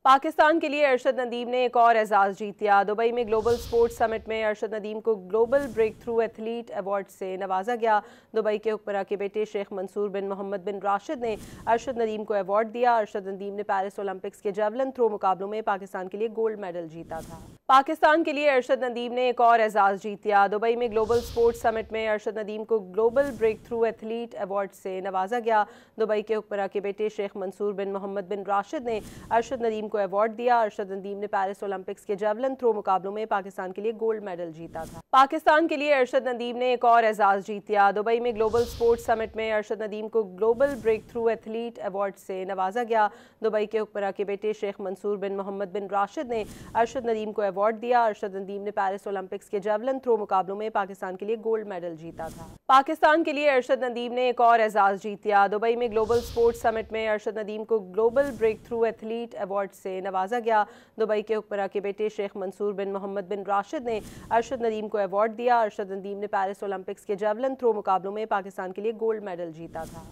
पाकिस्तान के लिए अरशद नदीम ने एक और एजाज़ जीत लिया। दुबई में ग्लोबल स्पोर्ट्स समिट में अरशद नदीम को global breakthrough athlete award से नवाजा गया। दुबई के हुक्मरान के बेटे शेख मंसूर बिन मोहम्मद बिन राशिद ने अरशद नदीम को अवार्ड दिया। अरशद नदीम ने पेरिस ओलंपिक्स के जेवलिन थ्रो मुकाबलों में पाकिस्तान के लिए गोल्ड मेडल जीता था। पाकिस्तान के लिए अरशद नदीम ने एक और एजाज़ जीत लिया। दुबई में ग्लोबल स्पोर्ट्स समिट में अरशद नदीम को global breakthrough athlete award से नवाजा गया। दुबई के हुक्मरान के बेटे शेख मंसूर बिन मोहम्मद बिन राशिद ने अरशद नदीम को अवार्ड दिया। अरशद नदीम ने पेरिस ओलंपिक्स के जेवलिन थ्रो मुकाबलों में पाकिस्तान के लिए गोल्ड मेडल जीता था। पाकिस्तान के लिए अरशद नदीम ने एक और एजाज़ जीत लिया। दुबई में ग्लोबल स्पोर्ट्स समिट में अरशद नदीम को global breakthrough athlete award से नवाजा गया। दुबई के हुक्मरान के बेटे शेख मंसूर बिन मोहम्मद बिन राशिद ने अरशद नदीम को अवार्ड दिया। अरशद नदीम ने पेरिस ओलंपिक्स के जेवलिन थ्रो मुकाबलों में पाकिस्तान के लिए गोल्ड मेडल जीता था। पाकिस्तान के लिए अरशद नदीम ने एक और एजाज़ जीत लिया। दुबई में ग्लोबल स्पोर्ट्स समिट में अरशद नदीम को global breakthrough athlete award से नवाजा गया। दुबई के हुक्मरान के बेटे शेख मंसूर बिन मोहम्मद बिन राशिद ने अरशद नदीम को अवार्ड दिया। अरशद नदीम ने पेरिस ओलंपिक्स के जेवलिन थ्रो मुकाबलों में पाकिस्तान के लिए गोल्ड मेडल जीता था।